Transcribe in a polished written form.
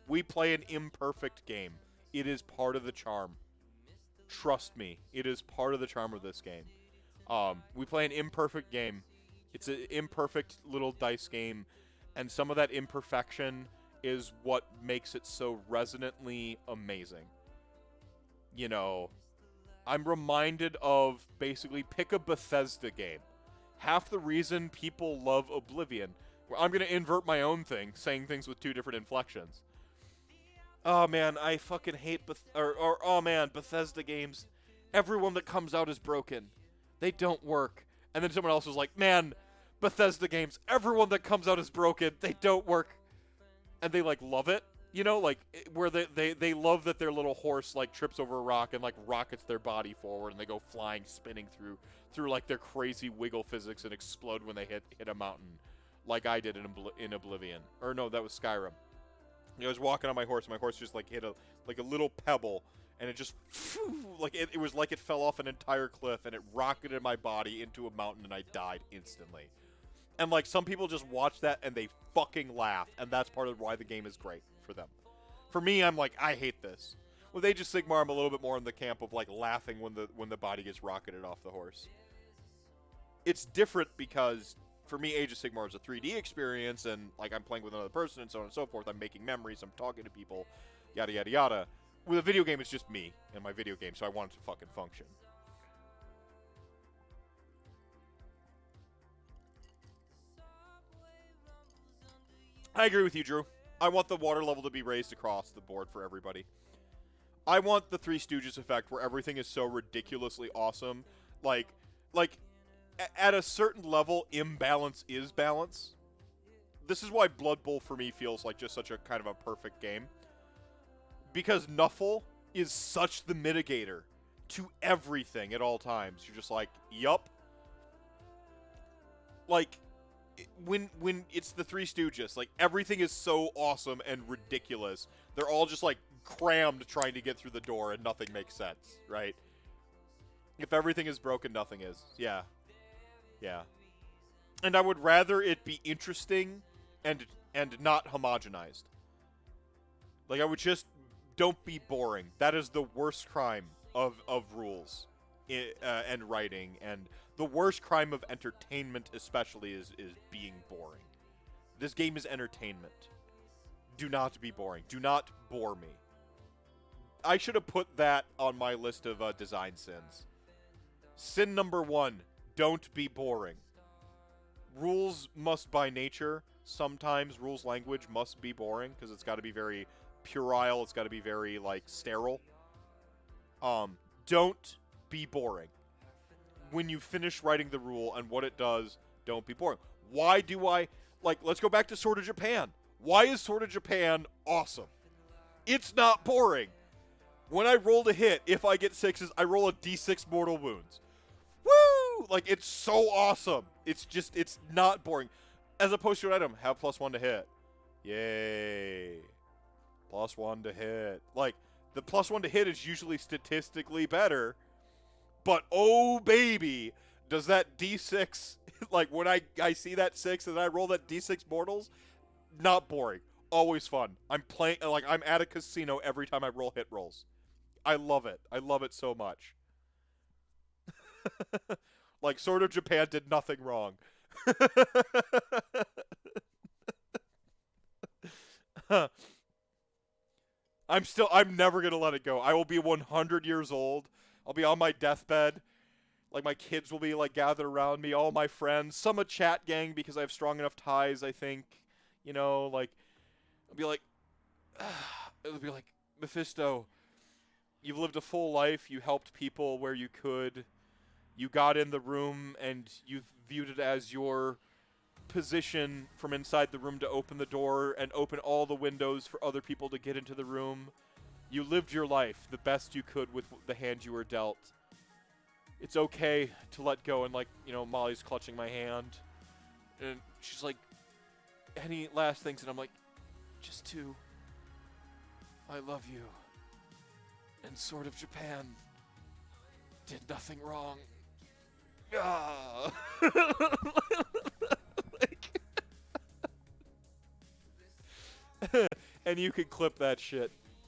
We play an imperfect game. It is part of the charm. Trust me, it is part of the charm of this game. We play an imperfect game. It's an imperfect little dice game, and some of that imperfection is what makes it so resonantly amazing. You know, I'm reminded of basically pick a Bethesda game. Half the reason people love Oblivion, I'm going to invert my own thing, saying things with two different inflections. Oh man, I fucking hate oh man, Bethesda games. Everyone that comes out is broken. They don't work. And then someone else was like, man, Bethesda games, everyone that comes out is broken. They don't work. And they like love it. You know, like where they love that their little horse like trips over a rock and like rockets their body forward and they go flying, spinning through like their crazy wiggle physics and explode when they hit a mountain, like I did in Oblivion. Or no, that was Skyrim. I was walking on my horse. And my horse just like hit a little pebble, and it just like it was like it fell off an entire cliff, and it rocketed my body into a mountain, and I died instantly. And like some people just watch that and they fucking laugh, and that's part of why the game is great for them. For me, I'm like, I hate this. With Age of Sigmar, I'm a little bit more in the camp of like laughing when the body gets rocketed off the horse. It's different because for me, Age of Sigmar is a 3D experience, and like I'm playing with another person and so on and so forth. I'm making memories, I'm talking to people, yada yada yada. With a video game, it's just me and my video game, so I want it to fucking function. I agree with you, Drew. I want the water level to be raised across the board for everybody. I want the Three Stooges effect where everything is so ridiculously awesome. Like at a certain level, imbalance is balance. This is why Blood Bowl for me feels like just such a kind of a perfect game. Because Nuffle is such the mitigator to everything at all times. You're just like, yup. Like, when it's the Three Stooges, like everything is so awesome and ridiculous. They're all just like crammed trying to get through the door and nothing makes sense, right? If everything is broken, nothing is. Yeah. Yeah. And I would rather it be interesting and not homogenized. Like I would just don't be boring. That is the worst crime of rules and writing, and the worst crime of entertainment especially is being boring. This game is entertainment. Do not be boring. Do not bore me. I should have put that on my list of design sins. Sin number 1, don't be boring. Rules must by nature, sometimes rules language must be boring, because it's got to be very puerile, it's got to be very, like, sterile. Don't be boring. When you finish writing the rule and what it does, don't be boring. Why do I... Like, let's go back to Sword of Japan. Why is Sword of Japan awesome? It's not boring. When I roll a hit, if I get 6s, I roll a d6 mortal wounds. Woo! Like, it's so awesome. It's just, it's not boring. As opposed to an item, have +1 to hit. Yay. +1 to hit. Like, the +1 to hit is usually statistically better. But, oh, baby, does that d6, like, when I see that 6 and I roll that d6 mortals, not boring. Always fun. I'm playing, like, I'm at a casino every time I roll hit rolls. I love it. I love it so much. Like, Sword of Japan did nothing wrong. I'm never gonna let it go. I will be 100 years old. I'll be on my deathbed. Like, my kids will be, like, gathered around me, all my friends. Some a chat gang because I have strong enough ties, I think. You know, like, I'll be like, it'll be like, Mephisto, you've lived a full life. You helped people where you could. You got in the room, and you viewed it as your position from inside the room to open the door and open all the windows for other people to get into the room. You lived your life the best you could with the hand you were dealt. It's okay to let go. And, like, you know, Molly's clutching my hand. And she's like, any last things? And I'm like, just 2. I love you. And Sword of Japan did nothing wrong. Ah. Like, and you can clip that shit.